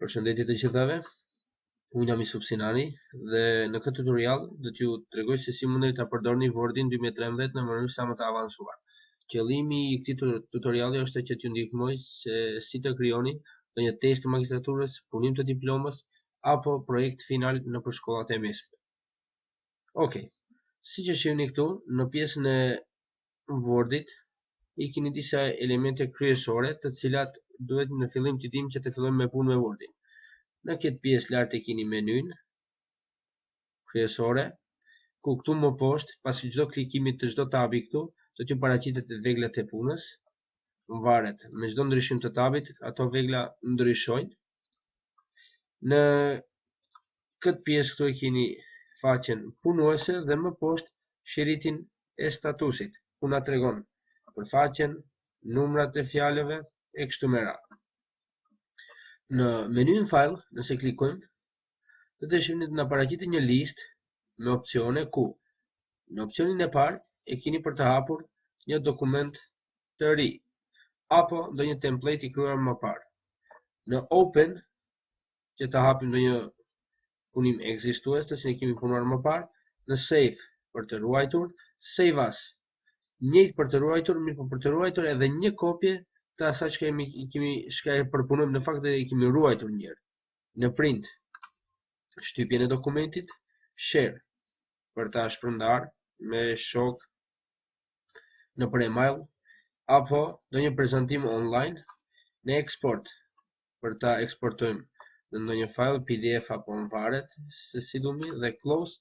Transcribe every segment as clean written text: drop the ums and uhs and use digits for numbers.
Përshëndetje të gjithave, unë jam Yusuf Sinani dhe në këtë tutorial do t'ju tregoj se si mundeni ta përdorni Wordin 2013 në mënyrë sa më të avancuar. Qëllimi I këtij tutoriali është që t'ju ndihmoj se si të krijoni ndonjë test të magjistraturës, punim të diplomës apo projekt final nëpër shkollat e mesme. Okej. Siç e shihni këtu, në pjesën e Wordit I keni disa elemente kryesore të cilat duhet në fillim të dimë që të fillojmë me punë me Wordin. Në këtë pjesë lart e keni menyn kryesore, ku këtu më poshtë, pasi çdo klikimi të çdo tabi këtu, do t'ju paraqitet veglat e punës. Varet me çdo ndryshim të tabit, ato vegla ndryshojnë. Në këtë pjesë këtu e keni faqen punuese dhe më poshtë shiritin e statusit, ku na tregon për faqen, numrat e fjalëve e kështu me radhë. Në menyn file, nëse klikojmë, do të shihni të na paraqitet një listë me opsione ku në opsionin e parë e keni për të hapur një dokument të ri apo ndonjë template I krijuar më parë. Në open, që të hapim ndonjë punim ekzistues të cilin kemi punuar më parë, në save për të ruajtur, save as. Njëjtë për të ruajtur, mirë po për të ruajtur edhe një kopje të asaj që kemi përpunojmë në fakt dhe I kemi ruajtur njëherë. Në print, shtypjen e dokumentit, share për ta shpërndar me shok nëpër email apo ndonjë prezantim online, në export për ta eksportojmë në ndonjë file PDF apo varet se si dumi dhe close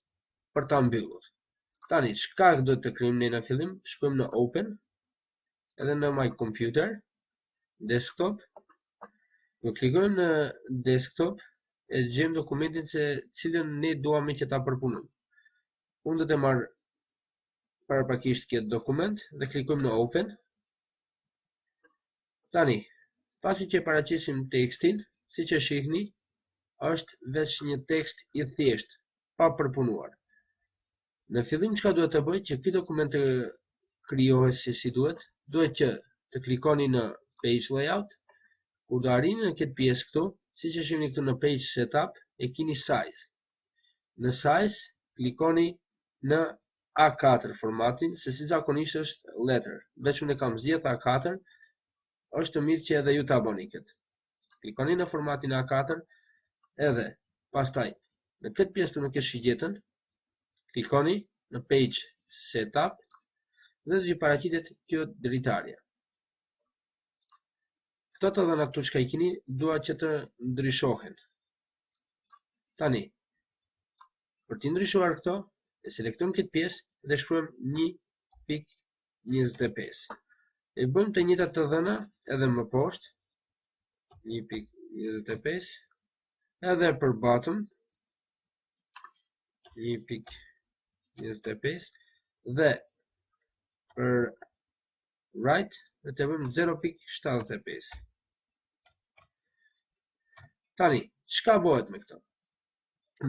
për ta mbyllur. Tani, çka duhet të krijojmë ne në fillim? Shkojmë në open, edhe në my computer, desktop. Do klikojmë në desktop e gjejmë dokumentin se cilën ne duam që ta përpunojmë. Unë do të marr paraprakisht këtë dokument dhe klikojmë në open. Tani, pasi që paraqisim tekstin, siç e shihni, është veç një tekst I thjesht, pa përpunuar. Në fillim çka duhet të bëj që ky dokument të krijohet si duhet që të klikoni në page layout, kur do arrini në këtë pjesë këtu, siç e shihni këtu në page setup, e keni size. Në size klikoni në A4 formatin, se si zakonisht është letter. Veç unë kam zgjedh A4, është mirë që edhe ju ta bëni këtë. Klikoni në formatin A4 edhe pastaj në këtë pjesë këtu në këtë shigjetën klikoni në page setup dhe zgjë paraqitet kjo dritarja. Këto të dhëna këtu çka I keni dua që të ndryshohen. Tani, për të ndryshuar këto, e selektojmë këtë pjesë dhe shkruajmë 1.25. E bëjmë të njëjtat të dhëna edhe më poshtë 1.25 edhe për bottom 1.25 dhe për right dhe të bëjmë 0.75. Tani, çka bëhet me këto?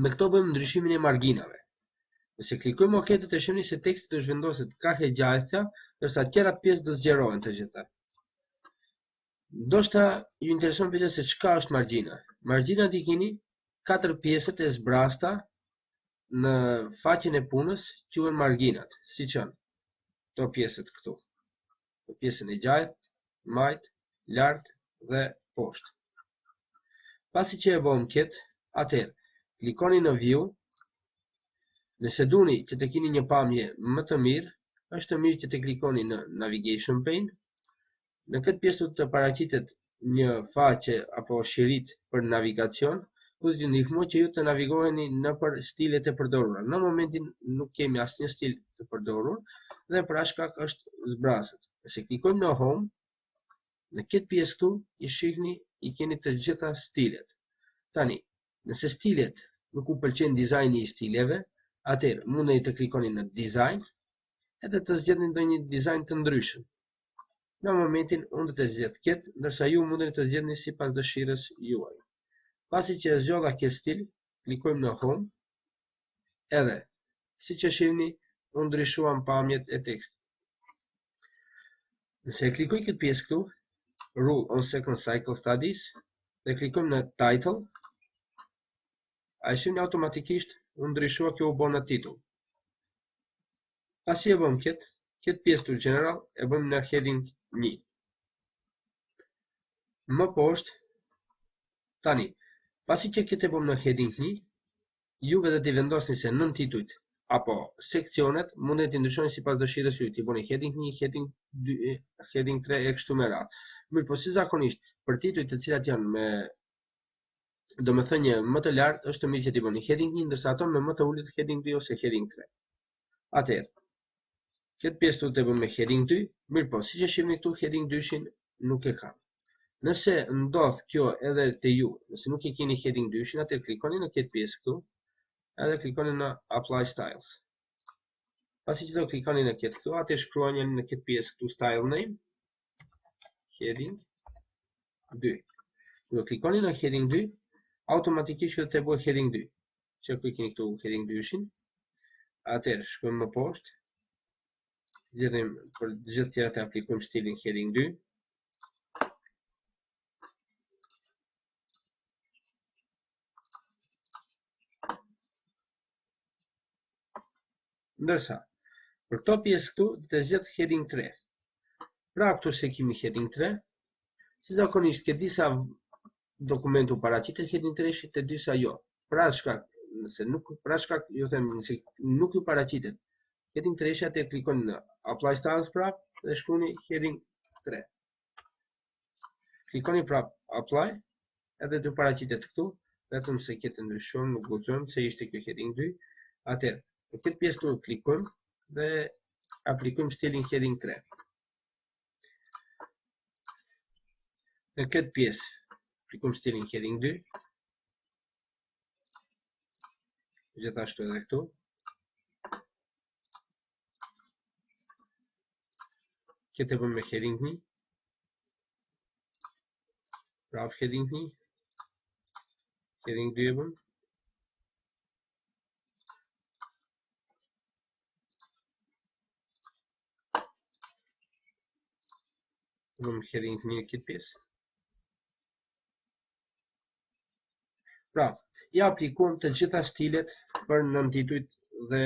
Me këto bëjmë ndryshimin e marginave. Nëse klikojmë OK të shihni se teksti do zhvendoset kaq e gjatha, ndërsa tjerat pjesë do zgjerohen të gjitha. Ndoshta ju intereson pyetja se çka është margjina. Margjinat I keni 4 pjesët e zbrasta në faqen e punës quhen marginat, siç janë këto pjesët këtu. Pjesën e gjatë, majt, lart dhe poshtë. Pasi që e bëm këtë, atëherë klikoni në view. Nëse duni që të keni një pamje më të mirë, është mirë që të klikoni në navigation pane. Në këtë pjesë do të paraqitet një faqe apo shirit për navigacion, ku do t'ju ndihmoj që ju të navigoheni nëpër stilet e përdorura. Në momentin nuk kemi asnjë stil të përdorur dhe për aq shkak është zbrasët. Nëse klikojmë në home, në këtë pjesë këtu I shihni I keni të gjitha stilet. Tani, nëse stilet nuk u pëlqen dizajni I stileve, atëherë mundeni të klikoni në design edhe të zgjedhni ndonjë dizajn të ndryshëm. Në momentin unë do të zgjedh këtë, ndërsa ju mundeni të zgjedhni sipas dëshirës juaj. Pasi që e zgjodha këtë stil, klikojmë në home edhe siç e shihni unë ndryshuam pamjet e tekstit. Nëse e klikoj këtë pjesë këtu, Rule on Second Cycle Studies, dhe klikojmë në title. A shihni automatikisht u ndryshua kjo u bë në titull. Pasi e bëm këtë pjesë të general e bëm në heading 1. Më poshtë, tani, pasi që këtë e bëm në heading 1, juve dhe t'i vendosni se nën titujt apo seksionet mundet t'i ndryshoni sipas dëshirës juaj, t'i bëni heading 1, heading 2, heading 3 e kështu me radhë. Mirë, po si zakonisht për titujt të cilat janë me domethënie më të lartë është të mirë që t'i bëni heading 1, ndërsa ato me më të ulët heading 2 ose heading 3. Atëherë, këtë pjesë të bëjmë me heading 2, mirë po, si që shihni këtu heading 2-shin nuk e kam. Nëse ndodh kjo edhe te ju, nëse nuk e keni heading 2-shin, atëherë klikoni në këtë pjesë këtu, edhe klikoni në Apply Styles. Pasi që do klikoni në këtë këtu, atëherë shkruani në këtë pjesë këtu Style Name, Heading 2. Do klikoni në Heading 2, automatikisht do të bëhet Heading 2. Që klikoni këtu Heading 2-shin, atëherë shkojmë më poshtë, zgjedhim për të gjithë tjerat e aplikojmë stilin Heading 2. Ndërsa, për këto pjesë këtu, të zgjedh heading 3. Pra këtu se kemi heading 3, si zakonisht ke disa dokumentu paraqitet heading 3-shit të disa jo. Pra shkak, nëse nuk ju paraqitet heading 3-shit, atë klikoni në Apply Styles prap dhe shkruani heading 3. Klikoni prap Apply, edhe të paraqitet këtu, vetëm se këtë ndryshon, nuk guxojmë se ishte kjo heading 2, atëherë në këtë pjesë të klikojmë dhe aplikojmë stilin heading 3. Në këtë pjesë aplikojmë stilin heading 2. Gjithashtu edhe këtu. Këtë e bëmë me heading 1. Prap heading 1. Heading 2 e bëmë. Bëmë heading 1 në këtë pjesë. Pra, ja aplikuam të gjitha stilet për nën titujt dhe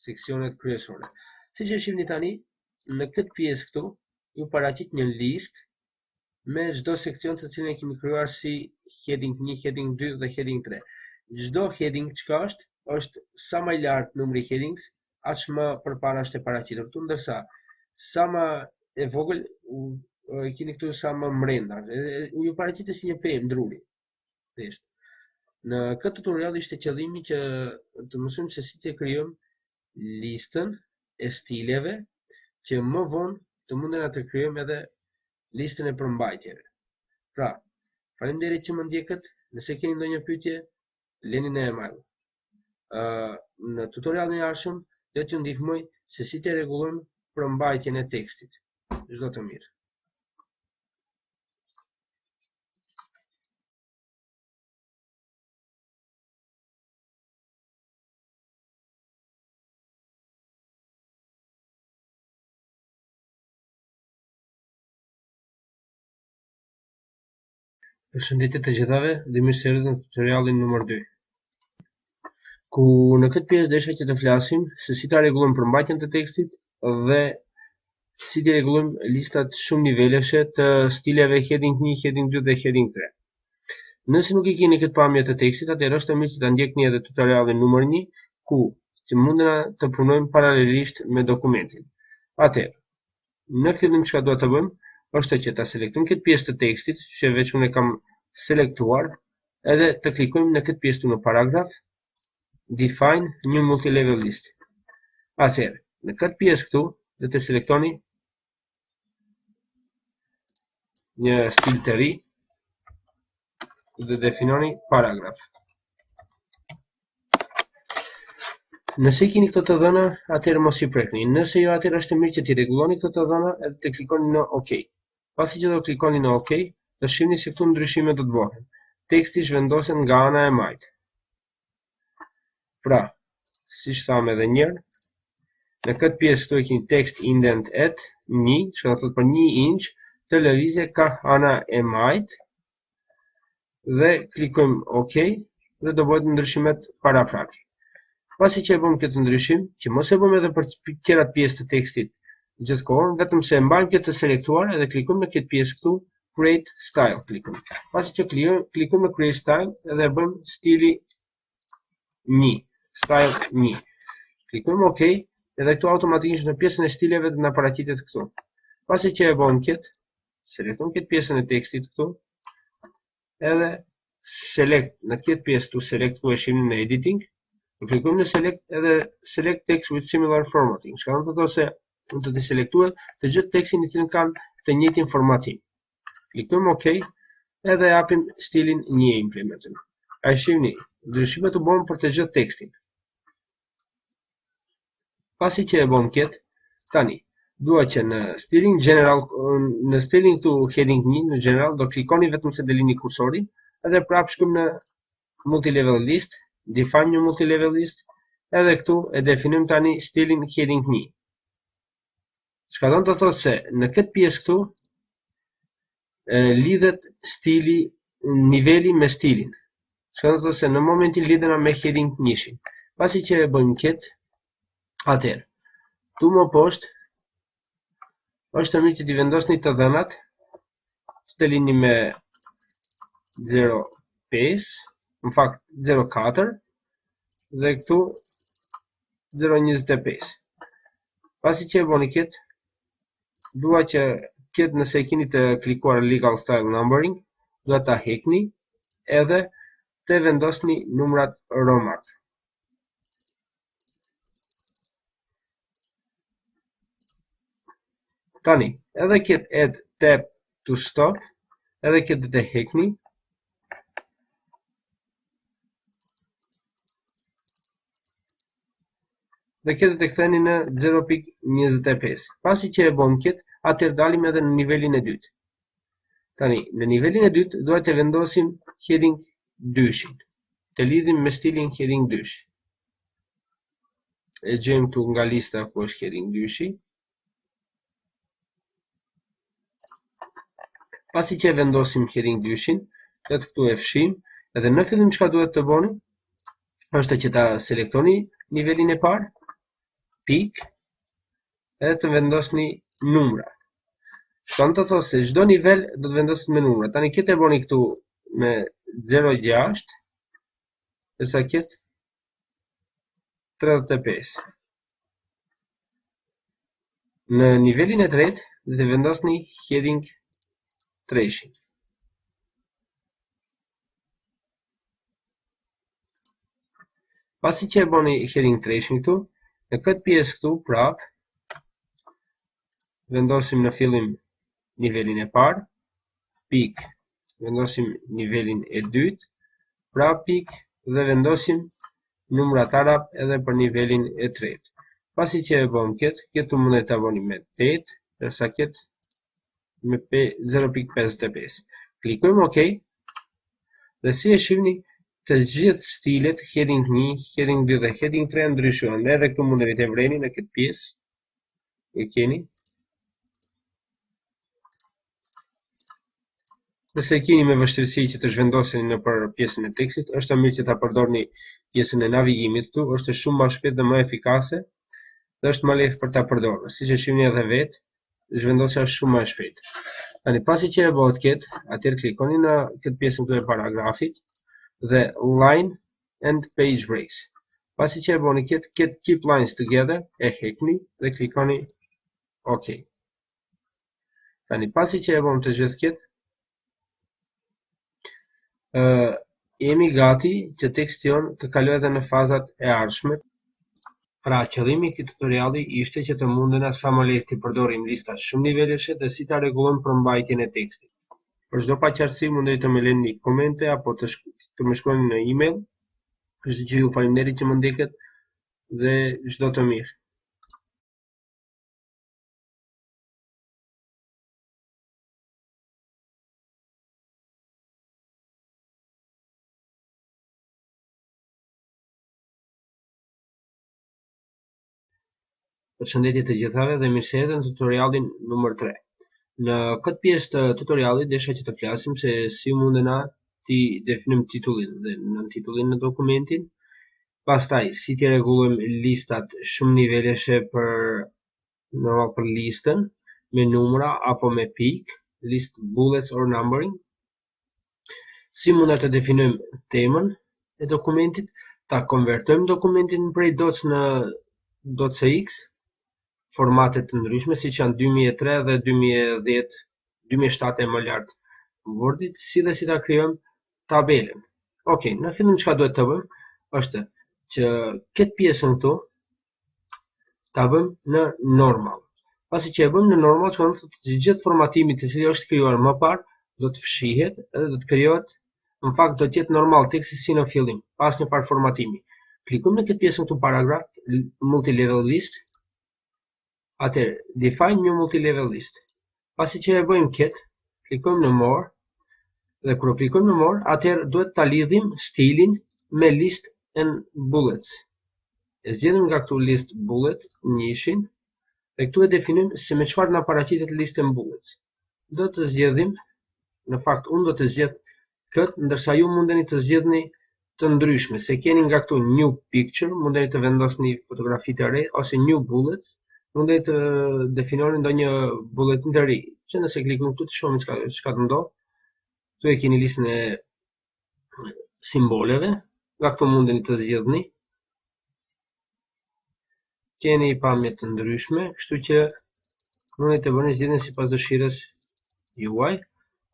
seksionet kryesore. Si që shihni tani, në këtë pjesë këtu, ju paraqit një listë me çdo seksion të cilën e kemi krijuar si heading 1, heading 2 dhe heading 3. Çdo heading çka është sa më i lartë numri i headings, aq më përpara është e paraqitur këtu, ndërsa sa më e vogël keni këtu sa më brenda. Ju paraqitet si një pemë druri. Në këtë tutorial ishte qëllimi që të mësojmë se si të krijojmë listën e stileve që më vonë të mundena të krijojmë edhe listën e përmbajtjeve. Pra, faleminderit që më ndjekët. Nëse keni ndonjë pyetje, lëni në email. Në tutorialin e ardhshëm do t'ju ndihmoj se si të rregullojmë përmbajtjen e tekstit. Çdo të mirë. Përshëndetje të gjithave dhe mirë se erdhët në tutorialin numër 2. Ku në këtë pjesë desha që të flasim se si ta rregullojmë përmbajtjen e tekstit dhe si të rregullojmë listat shumë niveleshe të stileve heading 1, heading 2 dhe heading 3. Nëse nuk i keni këtë pamje të tekstit, atëherë është mirë që ta ndjekni edhe tutorialin numër 1, ku që mundena të punojmë paralelisht me dokumentin. Atëherë, në fillim çka duhet të bëjmë është që ta selektojmë këtë pjesë të tekstit, që veç unë e kam selektuar, edhe të klikojmë në këtë pjesë në paragraf, define new multilevel list. Atëherë, në këtë pjesë këtu, dhe të selektoni një stil të ri dhe definoni paragraf. Nëse i keni këto të dhëna, atëherë mos i prekni. Nëse jo, atëherë është mirë që t'i rregulloni këto të dhëna edhe të klikoni në OK. Pasi që do klikoni në OK, do shihni se këtu ndryshime do të bëhen. Teksti zhvendoset nga ana e majtë. Pra, siç thamë edhe një herë, në këtë pjesë këtu e keni text indent at 1, që do thotë për 1 inch, të lëvizje ka ana e majtë, dhe klikojmë OK dhe do bëhet ndryshimet paraprak. Pasi që e bëm këtë ndryshim, që mos e bëm edhe për tjerat pjesë të tekstit gjithkohën, vetëm se mbajmë këtë të selektuar edhe klikojmë në këtë pjesë këtu, Create Style klikojmë. Pasi që klikojmë në Create Style edhe bëjmë stili 1, Style 1. Klikojmë OK edhe këtu automatikisht në pjesën e stileve të na paraqitet këtu. Pasi që e bëm këtë, selektojmë këtë pjesën e tekstit këtu, edhe select në këtë pjesë tu select ku e shihni në editing, klikojmë në select edhe select text with similar formatting. Çka do të thotë se do të selektuar të gjithë tekstin i cili kanë të njëjtin formatim. Klikojmë OK edhe japim stilin 1 implementojmë. A shihni, ndryshimet u bën për të gjithë tekstin. Pasi që e bëm këtë, tani dua që në stilin general, në stilin këtu heading 1 në general do klikoni vetëm se delini kursorin edhe prapë shkojmë në multilevel list, define një multilevel list edhe këtu e definojmë tani stilin heading 1. Çka do të thotë se në këtë pjesë këtu lidhet stili, niveli me stilin. Çka do të thotë se në momentin lidhena me heading 1-shin. Pasi që e bëjmë këtë, atëherë tu më poshtë është të mirë që t'i vendosni të dhënat, të lini me 0.5, në fakt 0.4 dhe këtu 0.25. Pasi që e bëni këtë, dua që këtë nëse keni të klikuar legal style numbering, dua ta heqni edhe të vendosni numrat romak. Tani, edhe këtë add tab to stop, edhe këtë të heqni. Dhe këtë të ktheni në 0.25. Pasi që e bëm këtë, atëherë dalim edhe në nivelin e dytë. Tani, në nivelin e dytë duhet të vendosim heading 2-shin. Të lidhim me stilin heading 2-shi. E gjejmë këtu nga lista ku është heading 2-shi. Pasi që e vendosim heading 2-shin, dhe të këtu e fshim, edhe në fillim çka duhet të bëni, është që ta selektoni nivelin e parë, pik, edhe të vendosni numra. Çka do të thotë se çdo nivel do të vendoset me numra. Tani këtë e bëni këtu me 0.6, derisa këtë 35. Në nivelin e tretë do të vendosni heading 3-shin. Pasi që e bëni heading 3-shin këtu, në këtë pjesë këtu prap vendosim në fillim nivelin e parë, pik, vendosim nivelin e dytë, prap pik dhe vendosim numrat arab edhe për nivelin e tretë. Pasi që e bëm këtë, këtë mund të bëni me 8, derisa këtë me 0.55. Klikojmë OK dhe si e shihni të gjithë stilet heading 1, heading 2 dhe heading 3 ndryshojnë. Edhe këtu mund të vreni në këtë pjesë. E keni. Nëse keni me vështirësi që të zhvendoseni në për pjesën e tekstit, është mirë që ta përdorni pjesën e navigimit këtu, është shumë më shpejt dhe më efikase dhe është më lehtë për ta përdorur. Siç e shihni edhe vetë, zhvendosja është shumë më e shpejtë. Tani pasi që e bëhet këtë, atëherë klikoni në këtë pjesën këtu e paragrafit dhe line and page breaks. Pasi që e bëni këtë keep lines together, e heqni dhe klikoni OK. Tani pasi që e bëm të gjithë këtë, jemi gati që teksti jon të kalojë edhe në fazat e ardhshme. Pra, qëllimi i këtij tutoriali ishte që të mundena sa më lehtë të përdorim lista shumë nivelesh dhe si ta rregullojmë përmbajtjen e tekstit. Për çdo paqartësi mundeni të më lëni komente apo të më shkruani në email. Kështu që ju faleminderit që më ndjekët dhe çdo të mirë. Përshëndetje të gjithave dhe mirëseverdhje në tutorialin numër 3. Në këtë pjesë të tutorialit desha që të flasim se si mundena ti definojmë titullin dhe në titullin në dokumentin. Pastaj, si ti rregullojmë listat shumë niveleshe për normal për listën, me numra apo me pik, list bullets or numbering. Si mund të definojmë temën e dokumentit, ta konvertojmë dokumentin prej docs në docx, formatet të ndryshme, si që janë 2003 dhe 2010, 2007 e më lartë Wordit, si dhe si ta krijojmë tabelën. Ok, në fillim çka duhet të bëjmë është që këtë pjesën këtu ta bëjmë në normal. Pasi që e bëjmë në normal, që të gjithë formatimi të cili është krijuar më parë do të fshihet edhe do të krijohet, në fakt do të jetë normal teksti si në fillim, pas një farë formatimi. Klikojmë në këtë pjesën këtu paragraf, multi-level list. Atëherë, define new multi-level list. Pasi që e bëjmë këtë, klikojmë në more, dhe kur klikojmë në more, atëherë duhet ta lidhim stilin me list and bullets. E zgjedhim nga këtu list bullet, njëshin, dhe këtu e definojmë se me çfarë na paraqitet list and bullets. Do të zgjedhim, në fakt unë do të zgjedh këtë, ndërsa ju mundeni të zgjedhni të ndryshme, se keni nga këtu new picture, mundeni të vendosni fotografi të re, ose new bullets, mundeni të definoni ndonjë bulletin të ri, që nëse klikojmë këtu të shohim çka të ndodh. Këtu e keni listën e simboleve, nga këtu mundeni të zgjedhni. Keni pamje të ndryshme, kështu që mundeni të bëni zgjedhjen sipas dëshirës juaj,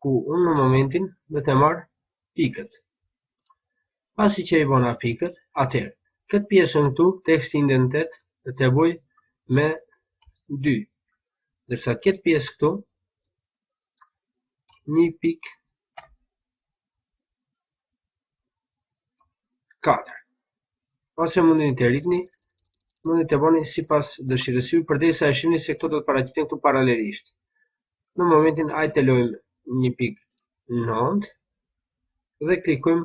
ku unë në momentin do të marr pikët. Pasi që i bëna pikët, atëherë këtë pjesën këtu, teksti indentet, do të bëj me 2. Ndërsa këtë pjesë këtu 1.4. Ose mundeni të rritni, mundeni të bëni sipas dëshirës juaj, përderisa e shihni se këto do të paraqiten këtu paralelisht. Në momentin hajde të lojmë 1.9 dhe klikojmë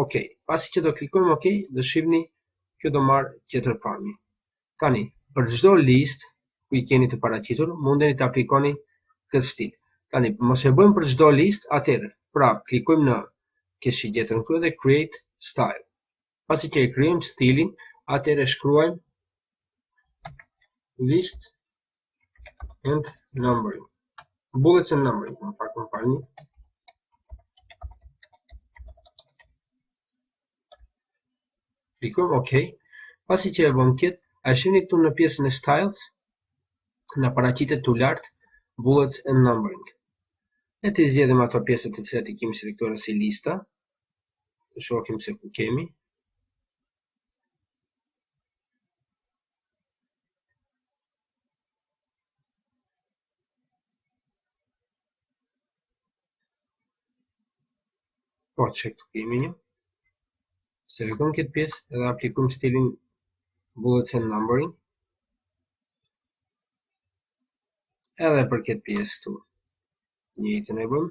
OK. Pasi që do klikojmë OK, do shihni që do marr tjetër pamje. Tani, për çdo listë ku i keni të paraqitur, mundeni të aplikoni këtë stil. Tani, mos e bëjmë për çdo listë, atëherë, prap klikojmë në këtë shigjetën këtu dhe create style. Pasi që e krijojmë stilin, atëherë shkruajmë list and numbering. Bullets and numbering, në fakt më falni. Klikojmë OK. Pasi që e bëm këtë, a shihni këtu në pjesën e styles, na paraqitet tu lart bullets and numbering. E të zgjedhim ato pjesët të cilat i kemi selektuar si lista. Të shohim se ku kemi. Po, që këtu kemi një. Selektojmë këtë pjesë edhe aplikojmë stilin bullets and numbering. Edhe për këtë pjesë këtu njëjtën e bëm.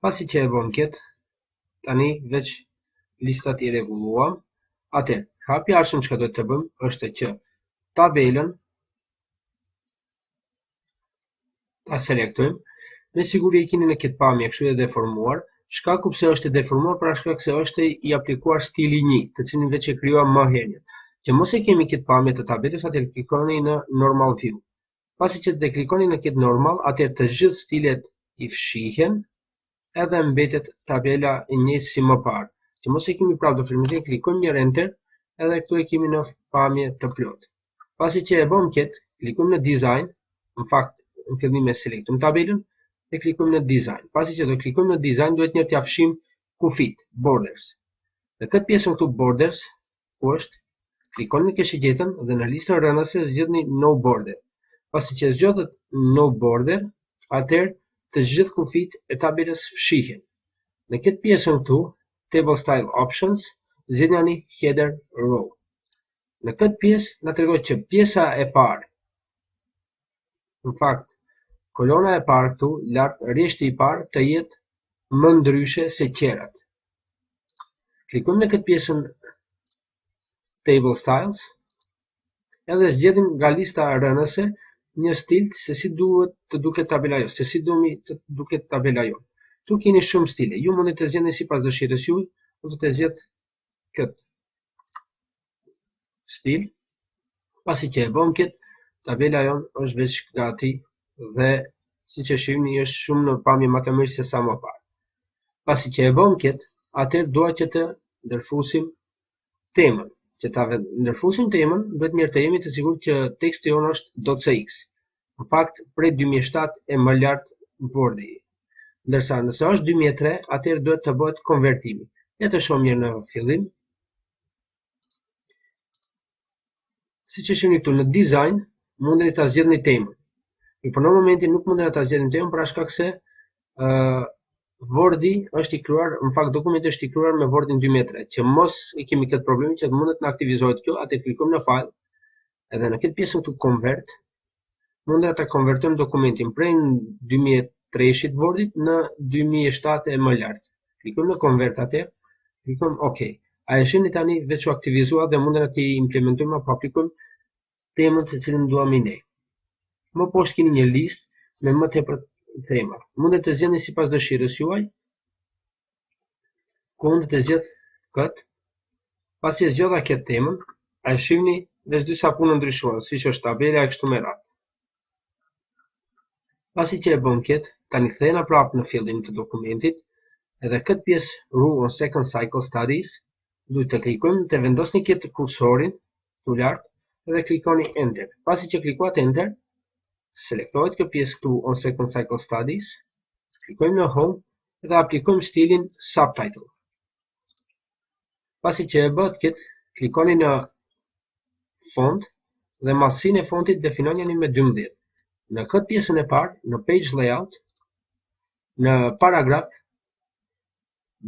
Pasi që e bëm këtë, tani veç listat i rregulluam. Atëherë, hapi i arshëm çka duhet të bëm është që tabelën ta selektojmë. Me siguri e keni në këtë pamje kështu e deformuar. Shkaku pse është e deformuar për shkak se është i aplikuar stili 1, të cilin veç e krijuam më herët. Që mos e kemi këtë pamje të tabelës, atëherë klikoni në normal view. Pasi që të klikoni në këtë normal, atëherë të gjithë stilet i fshihen edhe mbetet tabela e njëjtë si më parë. Që mos e kemi prapë do fillim, klikojmë një enter edhe këtu e kemi në pamje të plotë. Pasi që e bëm këtë, klikojmë në design, në fakt në fillim e selektojmë tabelën dhe klikojmë në design. Pasi që do klikojmë në design, duhet një të fshim kufit, borders. Në këtë pjesën këtu borders, ku është, klikoni në këtë shigjetën dhe në listën rënëse zgjidhni no border. Pasi që zgjodhet no border, atëherë të gjithë kufit e tabelës fshihen. Në këtë pjesën këtu, table style options, zgjidhni header row. Në këtë pjesë na tregon që pjesa e parë, në fakt, kolona e parë këtu, lart rreshti i parë të jetë më ndryshe se qerat. Klikojmë në këtë pjesën Table Styles edhe zgjedhim nga lista rënëse një stil se si duhet të duket tabela jo, se si duhet të duket tabela jo. Tu keni shumë stile, ju mundet të zgjidhni sipas dëshirës juaj, unë të zgjedh këtë stil. Pasi që e bëm këtë, tabela jon është veç gati dhe siç e shihni është shumë në pamje më të mirë se sa më parë. Pasi që e bëm këtë, atëherë dua që të ndërfusim temën. Që ta ndërfusim temën, duhet mirë të jemi të sigurt që teksti jonë është .cx. Në fakt, prej 2007 e më lart Wordi. Ndërsa nëse është 2003, atëherë duhet të bëhet konvertimi. Le të shohim mirë në fillim. Siç e shihni këtu në design, mundeni ta zgjedhni temën. Por në momentin nuk mundeni ta zgjedhni temën për shkak se Wordi është i krijuar, në fakt dokumenti është i krijuar me Wordin 2003, që mos i kemi këtë problem që mundet të aktivizohet kjo, atë klikojmë në file, edhe në këtë pjesën këtu convert, mundet ta konvertojmë dokumentin prej 2003-shit Wordit në 2007 e më lart. Klikojmë në convert atë, klikojmë OK. A e shihni tani veç u aktivizua dhe mundet të implementojmë apo aplikojmë temën se cilën duam ne. Më poshtë keni një listë me më tepër tema. Mundet të zgjidhni sipas dëshirës juaj. Ku unë të zgjedh këtë. Pasi e zgjodha këtë temën, a e shihni veç disa punë ndryshuan, siç është tabela e kështu me radhë. Pasi që e bëm këtë, tani kthehena prapë në fillim të dokumentit, edhe këtë pjesë Rule on Second Cycle Studies, duhet të klikojmë, të vendosni këtë kursorin tu lart dhe klikoni Enter. Pasi që klikuat Enter, selektohet kjo pjesë këtu on Second Cycle Studies, klikojmë në Home dhe aplikojmë stilin Subtitle. Pasi që e bët këtë, klikoni në Font dhe masinë e fontit definojeni me 12. Në këtë pjesën e parë, në Page Layout, në Paragraph,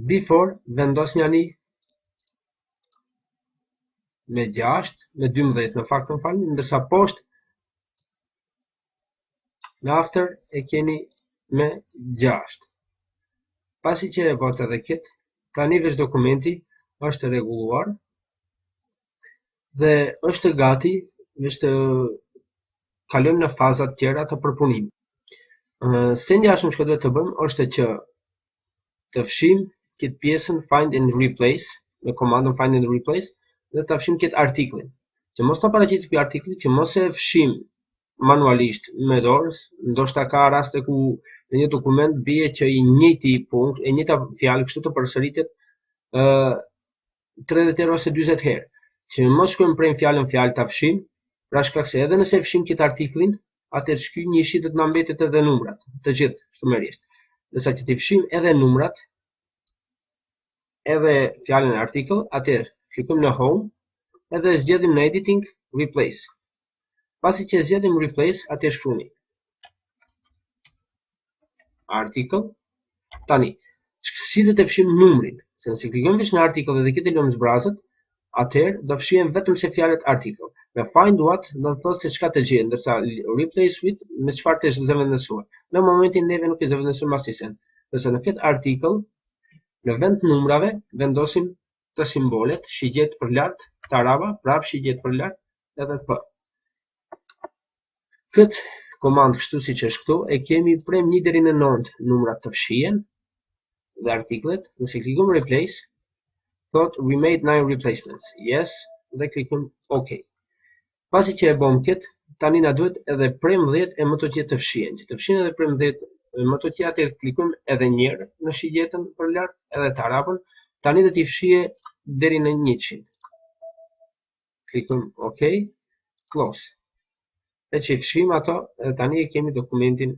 Before vendosni me 6, me 12 në fakt më falni, ndërsa poshtë në After e keni me 6. Pasi që e bët edhe këtë, tani veç dokumenti është rregulluar dhe është gati veç të kalojmë në fazat tjera të përpunimit. Se ngjashëm që duhet të bëjmë është që të fshim këtë pjesën Find and Replace me komandën Find and Replace dhe të fshim këtë artikullin. Që mos të paraqitet ky artikull, që mos e fshim manualisht me dorë, ndoshta ka raste ku në një dokument bie që i njëjti punkt, e njëjta fjalë kështu të përsëritet 30 herë ose 40 herë. Që mos shkojmë prej fjalën fjalë ta fshim, pra shkak se edhe nëse fshim këtë artikullin, atëherë shky njëshi do të na mbetet edhe numrat, të gjithë shtumërisht. Nëse që ti fshim edhe numrat, edhe fjalën e artikull, atëherë klikojmë në Home edhe zgjedhim në Editing Replace. Pasi që zgjedhim Replace, atëherë shkruani article. Tani, si do të fshim numrin? Se nëse klikojmë veç në artikull dhe këtë lëmë zbrazët, atëherë do fshihen vetëm se fjalët artikull. Me find what do të thotë se çka të gjejmë, ndërsa replace with me çfarë të zëvendësuar. Në momentin neve nuk e zëvendësojmë asnjë. Nëse në këtë artikull në vend të numrave vendosim të simbolet, shigjet për lart, të araba, prap shigjet për lart edhe p. Këtë komandë kështu siç është këtu e kemi prej 1 deri në 9 numrat të fshihen dhe artikullet. Nëse klikojmë replace, thot we made 9 replacements. Yes, dhe klikojmë OK. Pasi që e bëm këtë, tani na duhet edhe prej 10 e më të tjerë të fshihen. Që të fshihen edhe prej 10 e më të tjerë, atëherë klikojmë edhe një herë në shigjetën për lart edhe të arabën. Tani do t'i fshije deri në 100. Klikojmë OK, close. E që i fshim ato, edhe tani e kemi dokumentin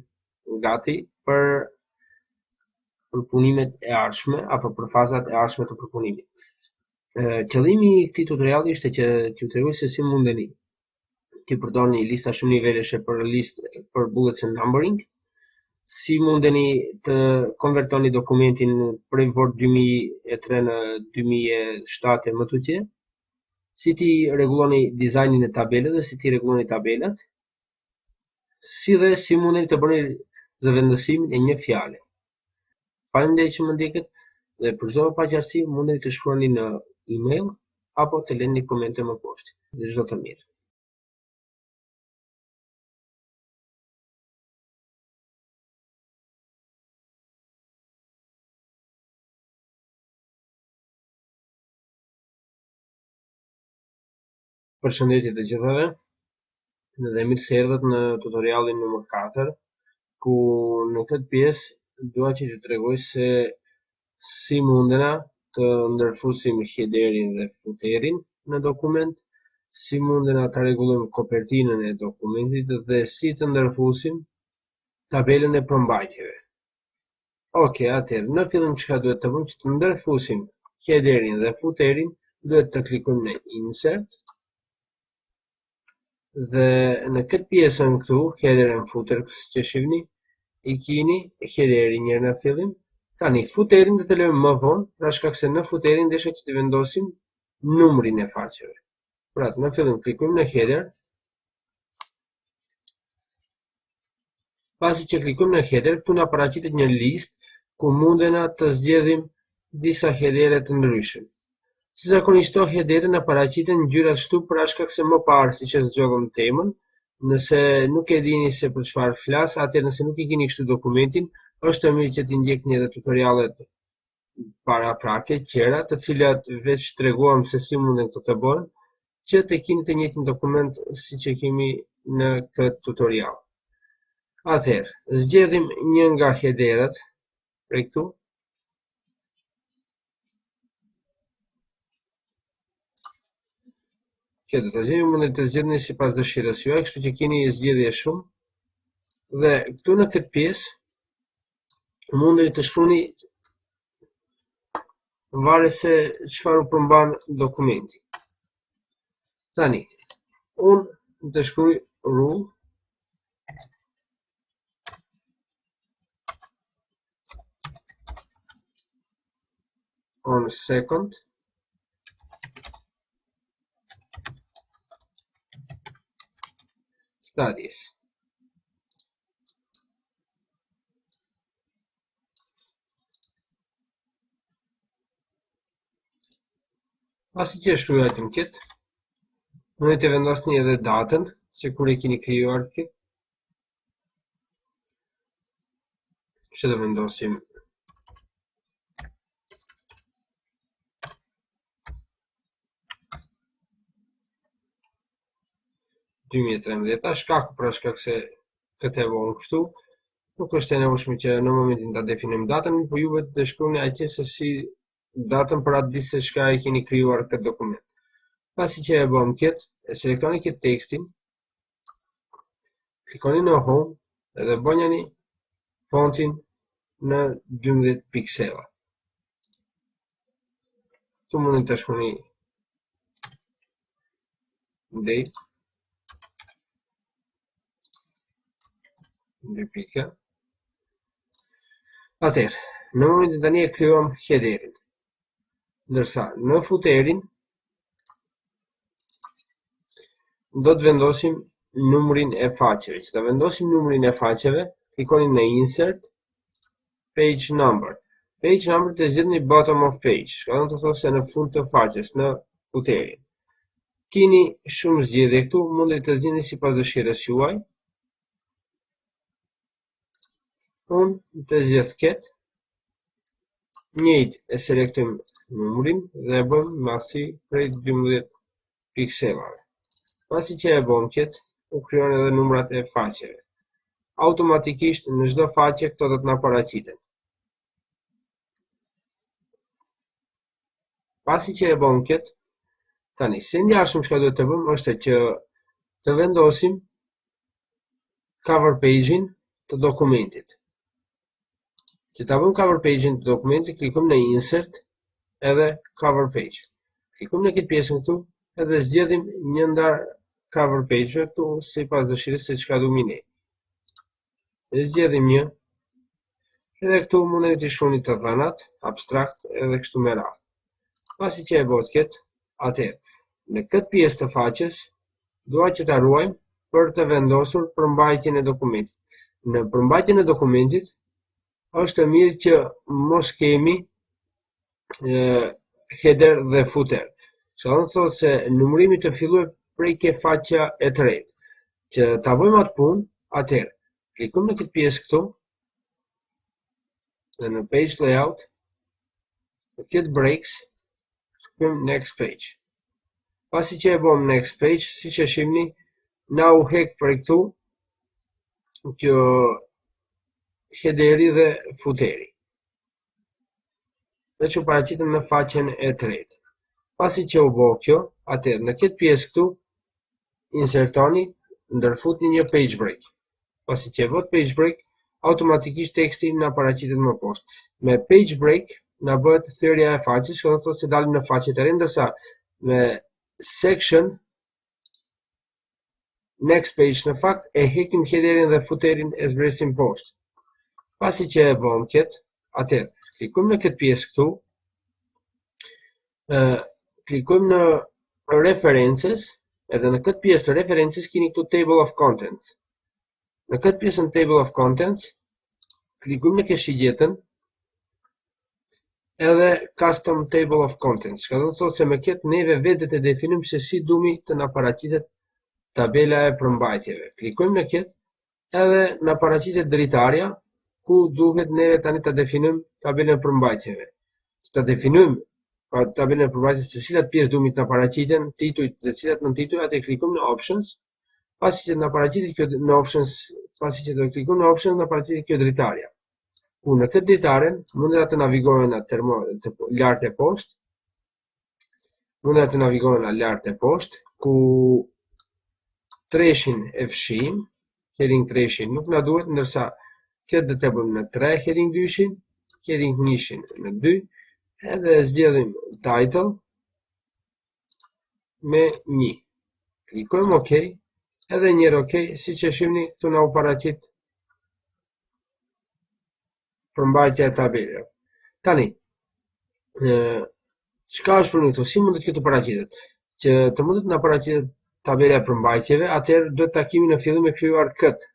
gati për përpunimet e ardhshme apo për fazat e ardhshme të përpunimit. Qëllimi i këtij tutoriali ishte që t'ju tregoj se si mundeni të përdorni lista shumë niveleshe për për bullets and numbering, si mundeni të konvertoni dokumentin prej Word 2003 në 2007 e më të tjerë, si ti rregulloni dizajnin e tabelës dhe si ti rregulloni tabelat, si dhe si mundeni të bëni zëvendësimin e një fjale. Faleminderit që më ndjekët dhe për çdo paqartësi mundeni të shkruani në email apo të lëni komente më poshtë. Dhe çdo të mirë. Përshëndetje të gjithëve, dhe mirë se erdhët në tutorialin numër 4, ku në këtë pjesë dua që t'ju tregoj se si mundena të ndërfusim headerin dhe footerin në dokument, si mundena të rregullojmë kopertinën e dokumentit dhe si të ndërfusim tabelën e përmbajtjeve. Okej, atëherë, në fillim çka duhet të bëjmë që të ndërfusim headerin dhe footerin, duhet të klikojmë në Insert. Dhe në këtë pjesën këtu, header and footer, siç e shihni, i keni headerin njërë në fillim. Tani footerin do të lëmë më vonë, për shkak se në footerin desha që të vendosim numrin e faqeve. Pra, në fillim klikojmë në header. Pasi që klikojmë në header, këtu na paraqitet një listë ku mundena të zgjedhim disa headere të ndryshëm. Si zakonisht këto headere na paraqiten ngjyra ashtu për shkak se më parë siç e zgjodhëm temën, nëse nuk e dini se për çfarë flas, atëherë nëse nuk i keni kështu dokumentin, është mirë që t'i ndjekni edhe tutorialet paraprake tjera, të cilat veç treguam se si munden këto të bëhen, që të keni të njëjtin dokument siç e kemi në këtë tutorial. Atëherë, zgjedhim një nga headerat prej këtu. Që do të gjeni mund të zgjedhni sipas dëshirës juaj, kështu që keni zgjedhje shumë. Dhe këtu në këtë pjesë mundeni të shkruani varet se çfarë u përmban dokumenti. Tani, unë të shkruaj rule on second studies. Pasi që shkruaj atë këtë, mund të vendosni edhe datën, se kur e keni krijuar këtë. Që do vendosim 2013, shkaku për shkak se këtë e vënë kështu, nuk është e nevojshme që në momentin ta definojmë datën, por juve të shkruani atje se si datën për atë ditë se çka e keni krijuar këtë dokument. Pasi që e bëm këtë, e selektoni këtë tekstin, klikoni në home edhe bëjani fontin në 12 piksela. Tu mundni të shkruani date 2 pika. Atëherë, në momentin tani e krijuam headerin. Ndërsa në footerin do të vendosim numrin e faqeve. Që të vendosim numrin e faqeve, klikoni në Insert, Page Number. Page Number të zgjidhni bottom of page, ka të thotë se në fund të faqes, në footerin. Keni shumë zgjedhje këtu, mundi të zgjidhni sipas dëshirës juaj. Unë të zgjedh këtë, njëjtë e selektojmë numrin dhe e bëm masi prej 12 pikselave. Pasi që e bëm këtë, u krijon edhe numrat e faqeve. Automatikisht në çdo faqe këto do të na paraqiten. Pasi që e bëm këtë, tani së ngjashëm çka duhet të bëjmë është që të vendosim cover page-in të dokumentit. Që ta bëjmë cover page-in të dokumentit, klikojmë në Insert edhe cover page. Klikojmë në këtë pjesën këtu edhe zgjedhim një ndar cover page këtu sipas dëshirës se çka duam ne. Zgjedhim një. Edhe këtu mundeni të shkruani të dhënat, abstrakt edhe kështu me radhë. Pasi që e bëhet këtë, atëherë në këtë pjesë të faqes dua që ta ruajmë për të vendosur përmbajtjen e dokumentit. Në përmbajtjen e dokumentit është mirë që mos kemi header dhe footer. Që do të thotë se numërimi të fillojë prej ke faqja e tretë. Që ta bëjmë atë punë, atëherë klikojmë në këtë pjesë këtu dhe në page layout, në këtë breaks, klikojmë next page. Pasi që e bëm next page, si që shihni, na u hek për këtu kjo headeri dhe footeri. Dhe që paraqiten në faqen e tretë. Pasi që u bë kjo, atëherë në këtë pjesë këtu insertoni, ndërfutni një page break. Pasi që e vot page break, automatikisht teksti na paraqitet më poshtë. Me page break na bëhet thërrja e faqes, që do të thotë se dalim në faqe të re, ndërsa me section next page në fakt e hekim headerin dhe footerin e zbresim poshtë. Pasi që e bëm këtë, atëherë klikojmë në këtë pjesë këtu, klikojmë në references, edhe në këtë pjesë të references keni këtu table of contents. Në këtë pjesën table of contents, klikojmë në keshigjetën edhe custom table of contents. Që do të thotë se me këtë neve vetë të definojmë se si dumi të na paraqitet tabela e përmbajtjeve. Klikojmë në këtë edhe na paraqitet dritarja ku duhet neve tani të definojmë tabelën e përmbajtjeve. Që të definojmë tabelën e përmbajtjeve se cilat pjesë dumi të na paraqiten, titujt dhe cilat nën tituj, atë klikojmë në options. Pasi që na paraqitet kjo në options, pasi që do klikojmë në options, na paraqitet kjo dritarja. Ku në këtë dritaren mundet të navigohen atë lart e poshtë. Mundet të navigohen atë lart e poshtë, ku treshin e fshijim, heading treshin nuk na duhet, ndërsa këtë do të bëjmë në 3, heading 2-shin, heading 1-shin në 2, edhe zgjedhim title me 1. Klikojmë OK. Edhe njërë OK, si që shihni këtu na u paraqit përmbajtja e tabelave. Tani, çka është për këtu? Si mundet kjo të paraqitet? Që të mundet na paraqitet tabela e përmbajtjeve, atëherë duhet ta kemi në fillim me krijuar këtë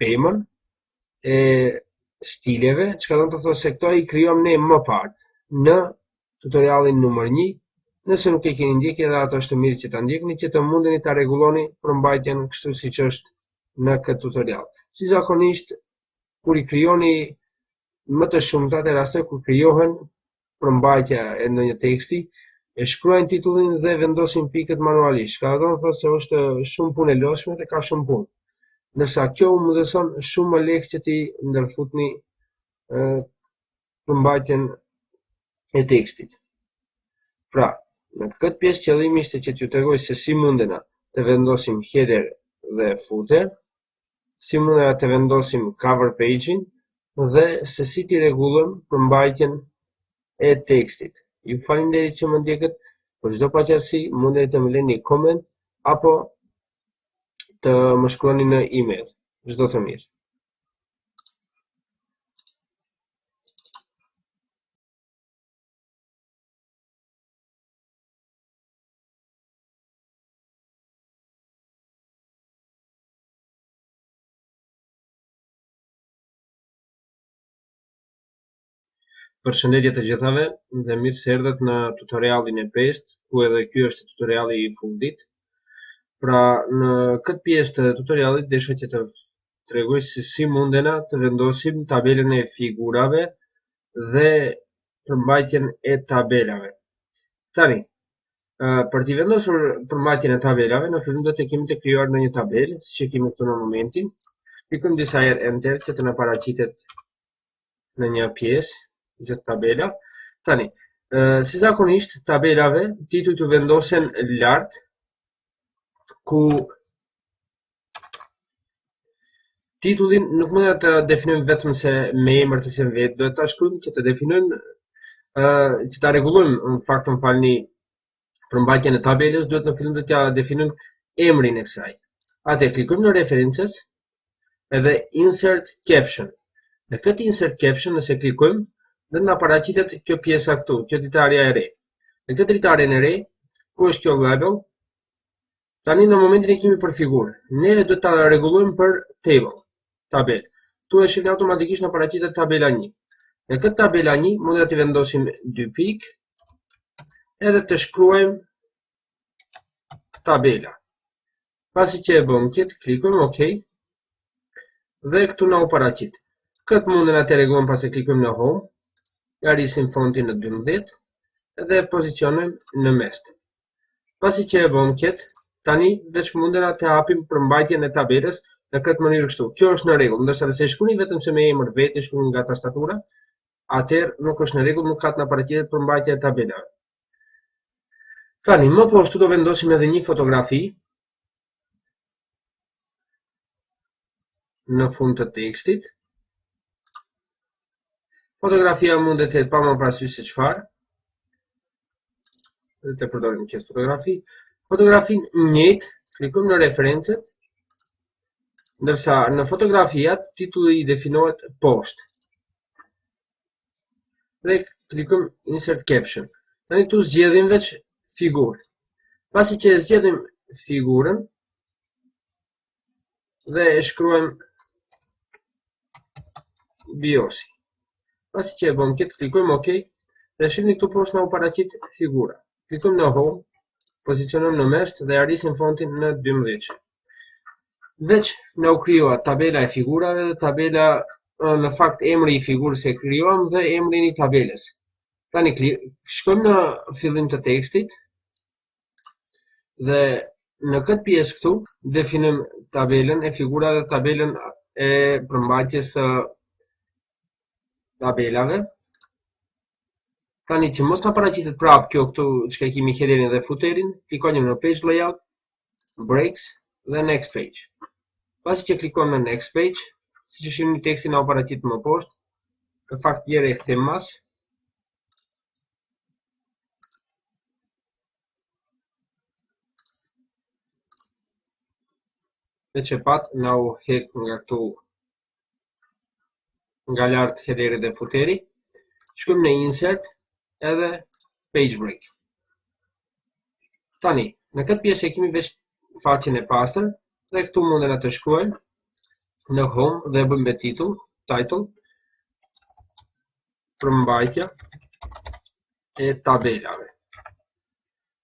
pemën e stileve, çka do të thotë se këto i krijojmë ne më parë në tutorialin numër 1. Nëse nuk e keni ndjekë, edhe ato është mirë që ta ndjekni, që të mundeni ta rregulloni përmbajtjen kështu siç është në këtë tutorial. Si zakonisht, kur i krijoni më të shumtat e raste kur krijohen përmbajtja e ndonjë teksti, e shkruajnë titullin dhe vendosin pikët manualisht. Ka do të thotë se është shumë punë e lodhshme dhe ka shumë punë. Ndërsa kjo më mëson shumë më lehtë që ti ndërfutni përmbajtjen e tekstit. Pra, në këtë pjesë qëllimi ishte që t'ju tregoj se si mundena të vendosim header dhe footer, si mundena të vendosim cover page-in dhe se si t'i rregullojmë përmbajtjen e tekstit. Ju falenderoj që më ndjekët, për çdo paqartësi mundeni të më lëni koment apo të më shkruani në email. Çdo të mirë. Përshëndetje të gjithave dhe mirë se erdhët në tutorialin e 5, ku edhe ky është tutoriali i fundit. Pra, në këtë pjesë të tutorialit desha që të tregoj se si mundena të vendosim tabelën e figurave dhe përmbajtjen e tabelave. Tani, për t'i vendosur përmbajtjen e tabelave, në fillim do të kemi të krijuar në një tabelë, siç e kemi këtu në momentin. Klikojmë disa herë enter që të na paraqitet në një pjesë gjithë tabela. Tani, si zakonisht tabelave titujt u vendosen lart, ku titullin nuk mundet të definojmë vetëm se me emër të sem vetë, duhet ta shkruajmë që të definojmë, që ta rregullojmë në fakt më falni përmbajtjen e tabelës, duhet në fillim të t'ja definojmë emrin e kësaj. Atë klikojmë në references edhe insert caption. Në këtë insert caption nëse klikojmë dhe na paraqitet kjo pjesa këtu, kjo dritarja e re. Në këtë dritarjen e re, ku është kjo label? Tani në momentin e kemi për figurë. Ne duhet ta rregullojmë për table, tabel. Tu e shihni automatikisht na paraqitet tabela 1. Në këtë tabela 1 mundet të vendosim 2 pikë edhe të shkruajmë tabela. Pasi që e bëm këtë, klikojmë OK dhe këtu na u paraqit. Këtë mundena të rregullojmë pasi klikojmë në home. Ja rrisim fontin në 12 edhe pozicionojmë në mes. Pasi që e bëm këtë, tani veç mundena të hapim përmbajtjen e tabelës në këtë mënyrë kështu. Kjo është në rregull, ndërsa nëse shkruani vetëm se me emër vetë, shkruani nga tastatura, atëherë nuk është në rregull, nuk ka të na paraqitet përmbajtja e tabelave. Tani më poshtë do vendosim edhe një fotografi në fund të tekstit. Fotografia mundet të jetë pa më parasysh se çfarë. Dhe të përdorim këtë fotografi. Fotografin njëjtë, klikojmë në referencet, ndërsa në fotografijat titulli i definohet poshtë. Dhe klikojmë insert caption. Tani këtu zgjedhim veç figurë. Pasi që zgjedhim figurën dhe e shkruajmë biosi. Pasi që e bëm këtë, klikojmë OK dhe shihni këtu poshtë na u paraqit figura. Klikojmë në home, pozicionojmë në mes dhe arrisim fontin në 12. Veç na u krijua tabela e figurave dhe tabela, në fakt emri i figurës e krijuam dhe emrin i tabelës. Tani shkojmë në fillim të tekstit dhe në këtë pjesë këtu definojmë tabelën e figurave dhe tabelën e përmbajtjes së tabelave. Tani që mos na paraqitet prapë kjo këtu çka kemi headerin dhe footerin, klikojmë në page layout, breaks dhe next page. Pasi që klikojmë në next page, siç e shihni teksti na u paraqit më poshtë, në fakt vjerë e kthem mas. Dhe që pat na u hek nga këtu nga lart headeri dhe footeri. Shkojmë në insert edhe page break. Tani, në këtë pjesë e kemi veç faqen e pastër dhe këtu mundena të shkruajmë në home dhe bëjmë me title, përmbajtja e tabelave.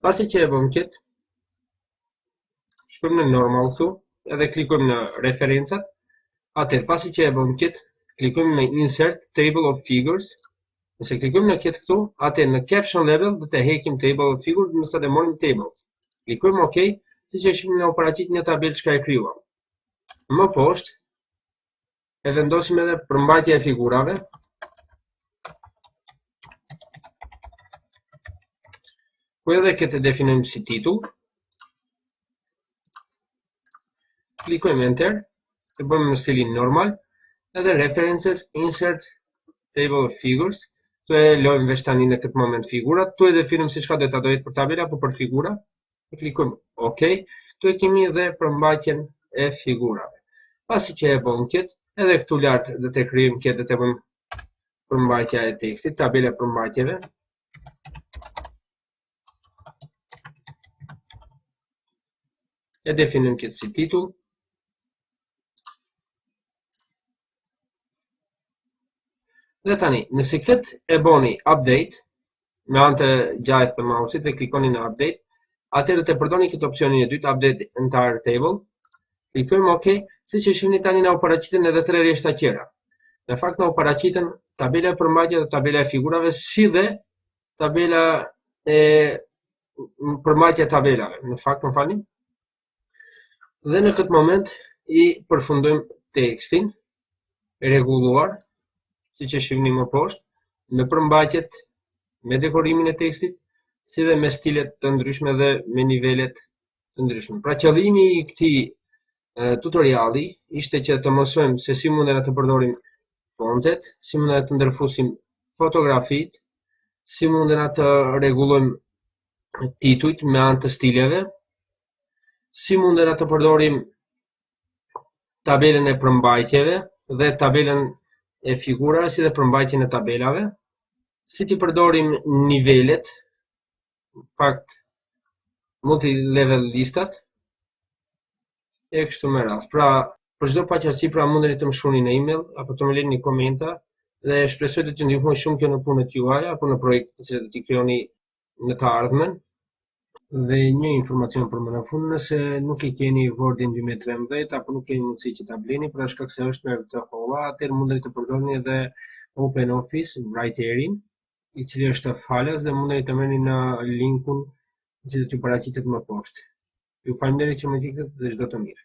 Pasi që e bëm këtë, shkojmë në normal këtu edhe klikojmë në referencat. Atëherë, pasi që e bëm këtë, klikojmë në insert table of figures. Nëse klikojmë në këtë këtu, atëherë në caption level do të hekim table of figures, nëse do morim tables. Klikojmë OK, siç e shihni na u paraqit një tabelë që e krijuam. Më poshtë e vendosim edhe përmbajtja e figurave. Ku edhe këtë e definojmë si titull. Klikojmë enter, e bëjmë në stilin normal, edhe references, insert table of figures. Tu e lojmë veç tani në këtë moment figurat, tu e definojmë si çka do ta dojet për tabela apo për figura. E klikojmë OK. Tu e kemi edhe përmbajtjen e figurave. Pasi që e bëm këtë, edhe këtu lart do të krijojmë këtë, do të bëjmë përmbajtja e tekstit, tabela e përmbajtjeve. E definojmë këtë si titull. Dhe tani, nëse këtë e boni update, me anë të gjajës të mouse-it dhe klikoni në update, atëherë të përdorni këtë opsionin e dytë, update entire table. Klikojmë OK, siç e shihni tani na u paraqiten edhe 3 rreshta tjera. Në fakt na u paraqiten tabela e përmbajtjeve dhe tabela e figurave, si dhe tabela e përmbajtja e tabelave. Në fakt, më falni. Dhe në këtë moment i përfundojmë tekstin rregulluar, siç e shihni më poshtë, me përmbajtjet, me dekorimin e tekstit, si dhe me stilet të ndryshme dhe me nivelet të ndryshme. Pra qëllimi i këtij tutoriali ishte që të mësojmë se si mundena të përdorim fontet, si mundena të ndërfusim fotografit, si mundena të rregullojmë titujt me anë të stileve, si mundena të përdorim tabelën e përmbajtjeve dhe tabelën e figurave, si dhe përmbajtjen e tabelave, si t'i përdorim nivelet, fakt multi-level listat, e kështu me radhë. Pra, për çdo paqartësi, pra mundeni të më shkruani në email apo të më lëni komenta dhe shpresoj të ju ndihmoj shumë kjo në punët juaja apo në projektet të cilat do t'i krijoni në të ardhmen. Dhe një informacion për më në fund, nëse nuk i keni Wordin 2013 apo nuk keni mundësi që ta bleni për shkak se është me të holla, atëherë mundeni të përdorni edhe OpenOffice Writerin, i cili është falas dhe mundeni të merrni në linkun që do t'ju paraqitet më poshtë. Ju falenderoj që më shikët dhe çdo të mirë.